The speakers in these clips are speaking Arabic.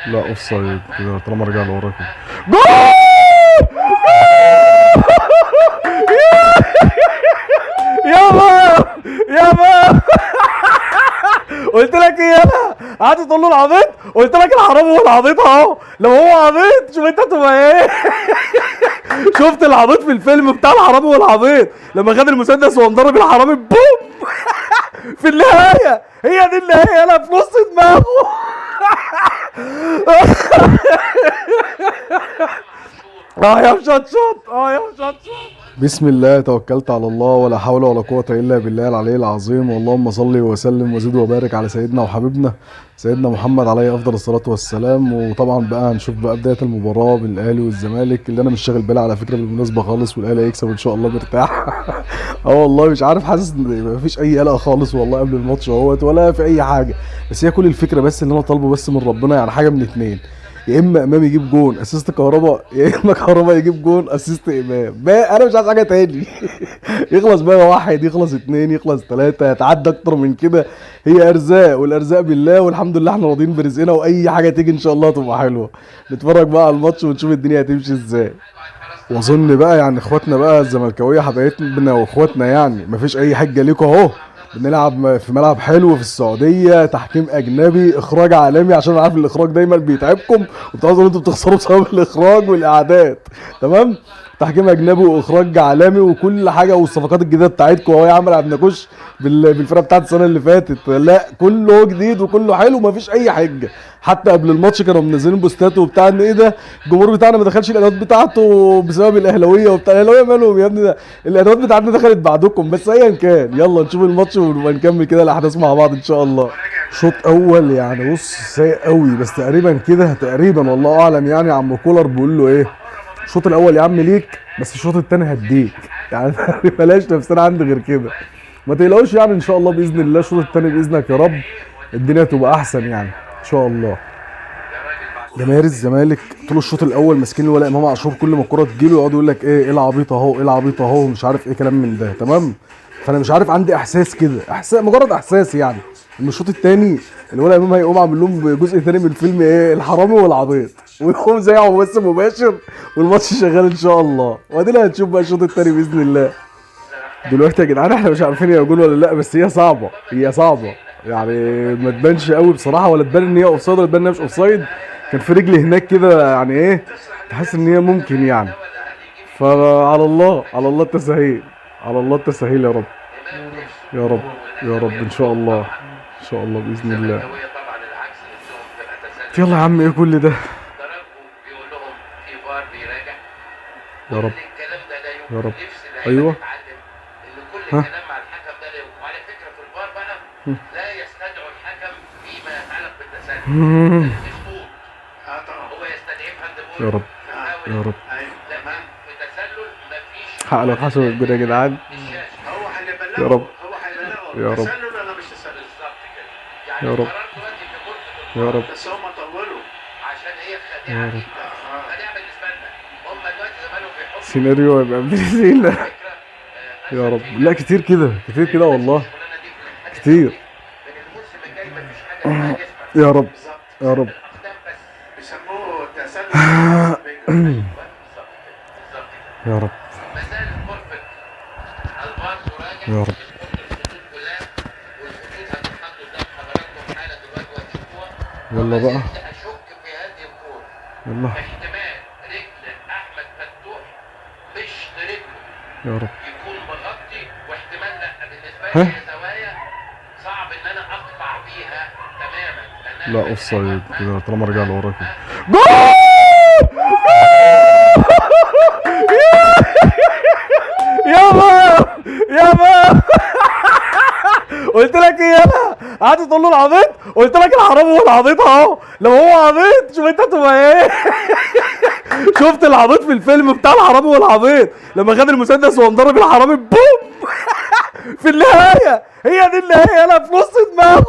لا اوف سايد كده طالما رجع لورا كده. يابا يابا قلت لك ايه؟ انا قعدت تقول له العبيط، قلت لك الحرام هو العبيط اهو. لو هو عبيط شوف انت تبقى ايه. شفت العبيط في الفيلم بتاع الحرام هو العبيط لما خد المسدس وقام ضرب الحرامي بوم. في النهايه هي دي النهايه، انا في نص دماغه. اه يا مشطشط، اه يا مشطشط. بسم الله توكلت على الله ولا حول ولا قوة إلا بالله العلي العظيم. اللهم صل وسلم وزد وبارك على سيدنا وحبيبنا سيدنا محمد عليه أفضل الصلاة والسلام. وطبعا بقى هنشوف بقى بداية المباراة بين الأهلي والزمالك اللي أنا مش شاغل بالي على فكرة بالمناسبة خالص، والأهلي هيكسب إن شاء الله مرتاح. اه والله مش عارف، حاسس إن مفيش أي قلق خالص والله قبل الماتش اهوت ولا في أي حاجة. بس هي كل الفكرة بس إن أنا طالبه بس من ربنا، يعني حاجة من اتنين: يا اما امام يجيب جون اسيست كهربا، يا اما كهربا يجيب جون اسيست امام. بقى انا مش عايز حاجه تاني. يخلص بقى واحد، يخلص اتنين، يخلص تلاته، يتعدى اكتر من كده. هي ارزاق والارزاق بالله، والحمد لله احنا راضيين برزقنا، واي حاجه تيجي ان شاء الله تبقى حلوه. نتفرج بقى على الماتش ونشوف الدنيا هتمشي ازاي. واظن بقى يعني اخواتنا بقى الزملكاويه حبايبنا واخواتنا، يعني مفيش اي حاجه ليكوا اهو. بنلعب في ملعب حلو في السعوديه، تحكيم اجنبي، اخراج عالمي، عشان انا عارف الاخراج دايما بيتعبكم وبتعوزوا ان انتوا بتخسروا بسبب الاخراج والاعداد. تمام. تحكيم اجنبي واخراج عالمي وكل حاجه، والصفقات الجديده بتاعتكم اهو. يا عم ما بناكوش بالفرقه بتاعت السنه اللي فاتت، لا كله جديد وكله حلو مفيش اي حجه. حتى قبل الماتش كانوا منزلين بوستات وبتاع ان ايه ده الجمهور بتاعنا ما دخلش الادوات بتاعته بسبب الاهلاويه وبتاع. الاهلاويه مالهم يا ابني؟ ده الادوات بتاعتنا دخلت بعدكم. بس ايا كان يلا نشوف الماتش ونبقى نكمل كده الاحداث مع بعض ان شاء الله. شوط اول يعني بص سيء قوي، بس تقريبا كده تقريبا والله اعلم. يعني عم كولر بيقول له ايه: الشوط الاول يا عم ليك، بس الشوط الثاني هديك. يعني بلاش نفسنا عندي غير كده، ما تقلقوش. يعني ان شاء الله باذن الله الشوط الثاني باذنك يا رب الدنيا تبقى احسن يعني ان شاء الله. جماهير الزمالك طول الشوط الاول ماسكين الولا امام عاشور، كل ما الكوره تجيله يقعد يقول لك ايه العبيط اهو، ايه العبيط اهو، مش عارف ايه كلام من ده. تمام. فانا مش عارف، عندي احساس كده، احساس مجرد احساس يعني ان الشوط الثاني الولا امام هيقوم عامل لهم جزء ثاني من الفيلم ايه الحرامي والعبيط، ويقوم زيهم بس مباشر والماتش شغال ان شاء الله. وادينا هنشوف بقى الشوط الثاني باذن الله. دلوقتي يا جدعان احنا مش عارفين هي جول ولا لا، بس هي صعبه، هي صعبه يعني. ما تبانش قوي بصراحه، ولا تبان ان هي اوفسايد ولا تبان ان هي مش اوفسايد. كان في رجل هناك كده يعني ايه، تحس ان هي ممكن يعني. فعلى الله، على الله التسهيل، على الله التسهيل يا رب، يا رب، يا رب ان شاء الله، ان شاء الله باذن الله. يلا يا عم ايه كل ده؟ يا رب، يا رب. ايوه. ها. لا يستدعي الحكم فيما يتعلق بالتسلل. هو يستدعي يا رب، يا رب. التسلل مفيش حق لو حصل الجول يا جدعان. يا رب، يا رب، يا رب، يا رب، بس هم طولوا عشان هي خديعه جدا. خديعه بالنسبه لنا هم دلوقتي زمانهم بيحطوا سيناريو يبقى بنزين. يا رب. لا كتير كده، كتير كده والله كتير. يا رب، يا رب. يا رب، يا رب. يلا بقى، يلا. يا رب. يكون مغطي واحتمال لا بالنسبه لي زوايا صعب ان انا اقطع بيها تماما. لا اوف سايد كده طالما رجع لورا كده. يابا يابا. قلت لك ايه؟ انا قعدت تقول له العبيط، قلت لك الحرام هو العبيط اهو. لو هو عبيط شوف انت تبقى ايه. شفت العبيط في الفيلم بتاع الحرامي والعبيط لما خد المسدس وقام ضرب الحرامي بوم. في النهايه هي دي النهايه، انا في نص دماغه.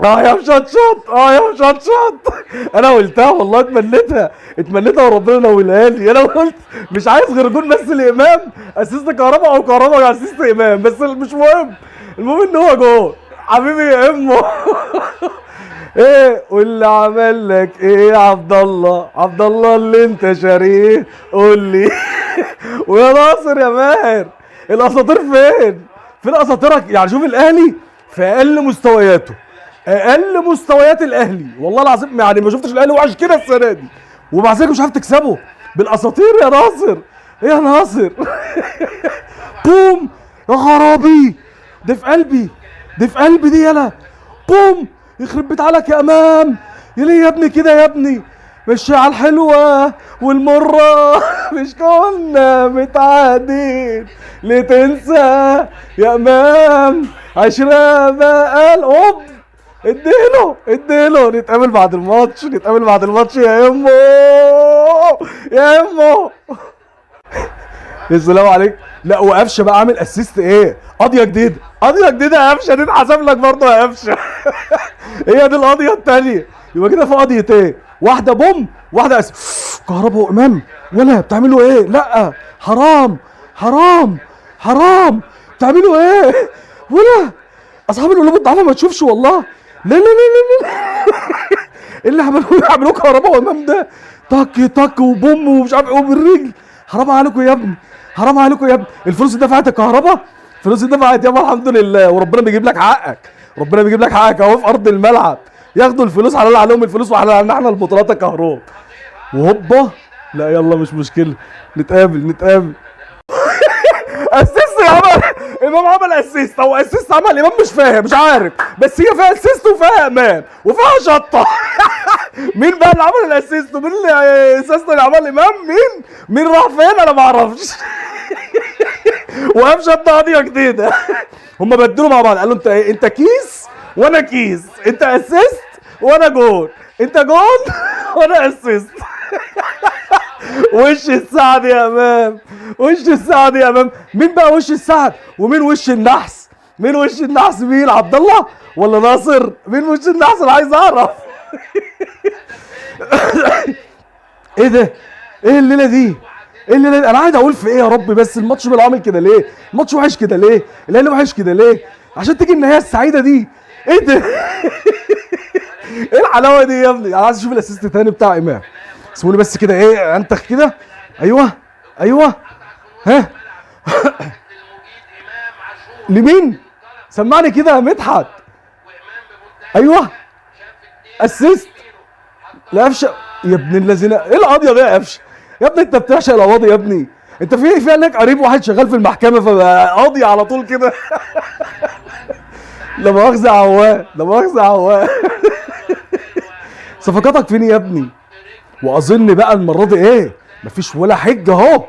اه يا مشطشط، اه يا مشطشط. انا قلتها والله، اتمنيتها اتمنيتها وربنا نولها لي. انا قلت مش عايز غير جول بس الامام، اسيست كهربا او كهربا اسيست امام، بس مش مهم. المهم ان هو جول. حبيبي يا امه. ايه واللي عمل لك ايه يا عبد الله؟ عبد الله اللي انت شاريه قول لي. ويا ناصر يا ماهر، الاساطير فين؟ فين اساطيرك؟ يعني شوف الاهلي في اقل مستوياته، اقل مستويات الاهلي والله العظيم، يعني ما شفتش الاهلي وحش كده السنه دي، ومع ذلك مش عارف تكسبه بالاساطير يا ناصر. ايه يا ناصر؟ بوم يا خرابي، دي في قلبي، دي في قلبي دي، يلا بوم يخرب بيت عليك يا امام. يا ليه يا ابني كده يا ابني؟ مش على الحلوة والمرة مش كنا متعادين ليه تنسى يا امام؟ عشرة بقى الأم. اديله اديله، نتقابل بعد الماتش، نتقابل بعد الماتش يا امو، يا امو. السلام عليكم. لا وقفشه بقى عامل اسيست ايه؟ قضيه جديده، قضيه جديده يا قفشه، دي اتحسب لك برضه يا قفشه. هي دي القضيه الثانيه. يبقى كده في قضيه ايه؟ واحده بوم، واحده كهربا وامام. ولا بتعملوا ايه؟ لا حرام حرام حرام، بتعملوا ايه؟ ولا اصحاب القلوب الضعيفه ما تشوفش والله. لا لا لا لا لا. ايه اللي عملوه كهربا وامام ده؟ طك طك وبوم ومش عارف ايه بالرجل. حرام عليكم يا ابني، حرام عليكم يا ابني. الفلوس دفعت الكهرباء، الفلوس دفعت يابا الحمد لله، وربنا بيجيب لك حقك، ربنا بيجيب لك حقك اهو في ارض الملعب. ياخدوا الفلوس، حلال عليهم الفلوس وحلال علينا احنا البطولات يا كهرباء. وهوبا لا يلا مش مشكله، نتقابل نتقابل. اسيست عمل، امام عمل اسيست، او اسيست عمل امام مش فاهم مش عارف، بس هي فيها اسيست وفيها امام وفيها شطه. مين بقى اللي عمل الاسيست ومين اللي اساسا اللي عمل امام؟ مين راح فين انا ما اعرفش. وقام شط قضيه جديده. هم بدلوا مع بعض، قالوا انت ايه؟ انت كيس وانا كيس، انت اسيست وانا جول، انت جول وانا اسيست. وش السعد يا امام، وش السعد يا امام. مين بقى وش السعد ومين وش النحس؟ مين وش النحس؟ مين عبد الله ولا ناصر؟ مين وش النحس؟ انا عايز اعرف. ايه ده؟ ايه الليله دي؟ ايه الليله دي؟ انا قاعد اقول في ايه يا رب؟ بس الماتش بقى عامل كده ليه؟ الماتش وحش كده ليه؟ الاهلي وحش كده ليه؟ عشان تيجي النهايه السعيده دي. ايه ده؟ ايه الحلاوه دي يا ابني؟ انا عايز اشوف الاسيست الثاني بتاع امام. سيبوني بس كده، ايه انتخ كده. ايوه ايوه ها. لمين؟ سمعني كده يا مدحت. ايوه اسيست لقفشه يا ابن الذين. ايه القضيه دي يا قفشه؟ يا ابني انت بتعشق القواضي يا ابني، انت في انك قريب واحد شغال في المحكمه فبقى قاضي على طول كده. لا مؤاخذه يا عواد، لا مؤاخذه يا عواد. صفقاتك فين يا ابني؟ واظن بقى المره دي ايه؟ مفيش ولا حجه اهو،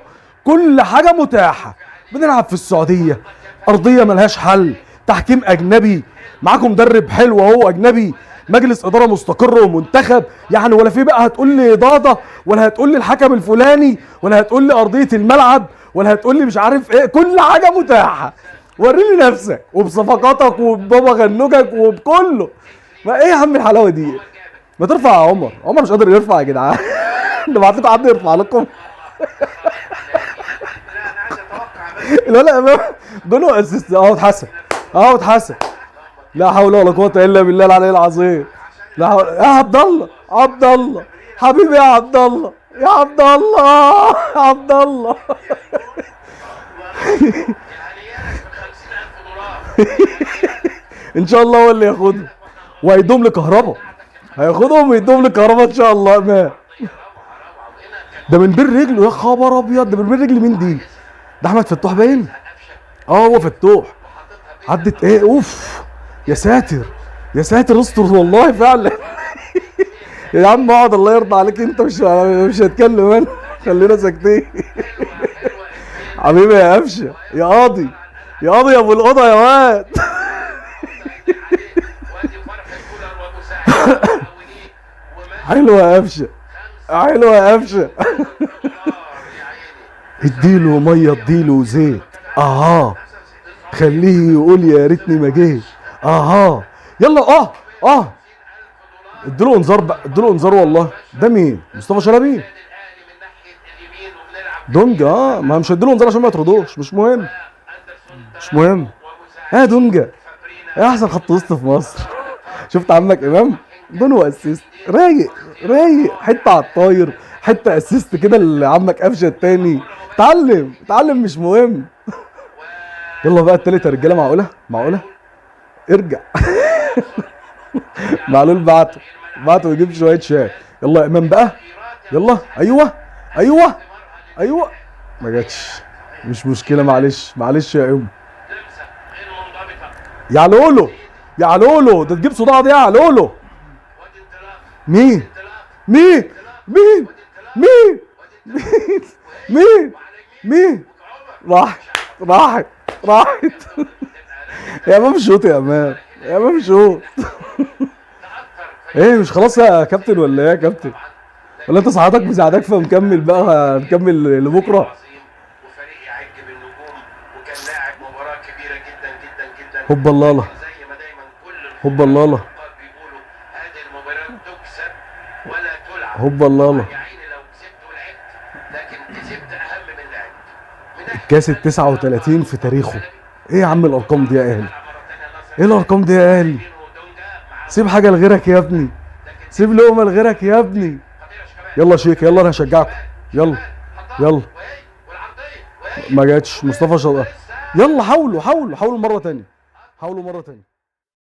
كل حاجه متاحه. بنلعب في السعوديه، ارضيه ملهاش حل، تحكيم اجنبي، معاكم مدرب حلو اهو اجنبي، مجلس اداره مستقر ومنتخب، يعني ولا في بقى هتقول لي ضاضه، ولا هتقول لي الحكم الفلاني، ولا هتقول لي ارضيه الملعب، ولا هتقول لي مش عارف ايه، كل حاجه متاحه. وريني نفسك وبصفقاتك وببابا غنوجك وبكله. ما ايه يا عم الحلاوه دي؟ ما ترفع يا عمر، عمر مش قادر يرفع يا جدعان. نبعت لكم حد يرفع لكم. لا امام جول اسيست اهو اتحسب، اهو اتحسب. لا حول ولا قوه الا بالله العلي العظيم. لا حول يا عبد الله، عبد الله حبيبي يا عبد الله، يا عبد الله، يا عبد الله. ان شاء الله هو اللي ياخدهم وهيدوم لكهرباء، هياخدهم ويدوم لكهرباء ان شاء الله. ما ده من بين رجله يا خبر ابيض، ده من بين رجل مين دي؟ ده احمد فتوح باين. اه هو فتوح. عدت ايه؟ اوف يا ساتر يا ساتر استر والله فعلا. يا عم اقعد الله يرضى عليك، انت مش هتكلم انا، خلينا ساكتين. حبيبي يا قفشه، يا قاضي، يا قاضي يا ابو القضا يا واد. حلوه يا قفشه، حلوه يا قفشه. اديله ميه اديله زيت، اها خليه يقول يا ريتني ما جيت، اها يلا اديله انذار بقى، اديله انذار والله. ده مين؟ مصطفى شلبي دونجا. ما مش هديله انذار عشان ما يطردوش، مش مهم مش مهم. دونجا ايه احسن خط وسط في مصر. شفت عمك امام جون واسيست، رايق رايق، حته على الطاير، حته اسيست كده لعمك قفشه التاني. اتعلم اتعلم مش مهم. يلا بقى التالت يا رجاله، معقوله معقوله ارجع. معلول بعته ويجيب شويه شاي. يلا يا امام بقى، يلا ايوه ايوه ايوه. ما جاتش، مش مشكله، معلش معلش يا ام. يا علولو يا علولو، ده تجيب صداع دي يا علولو. مين مين مين مين مين مين مين. راحت راحت راحت. يا امام شوط يا امام، يا امام شوط. ايه مش خلاص يا كابتن ولا ايه يا كابتن؟ ولا انت صحتك مساعدك فمكمل بقى، هنكمل لبكره. وفريق يعج بالنجوم، وكان لاعب مباراه كبيره جدا جدا جدا. هوبا الله، زي ما دايما كل هوبا الله بيقولوا هذه المباراه تكسب ولا تلعب. هوبا الله يا عيني، لو كسبت ولعبت، لكن كسبت اهم من لعبت. الكاس ال 39 في تاريخه. ايه يا عم الارقام دي يا اهلي؟ ايه الارقام دي يا اهلي؟ سيب حاجه لغيرك يا ابني، سيب لقمه لغيرك يا ابني. يلا يا شيخ، يلا انا هشجعكم. يلا يلا. ما جاتش مصطفى شطار. يلا حاولوا حاولوا حاولوا مره تانية، حاولوا مره تانية.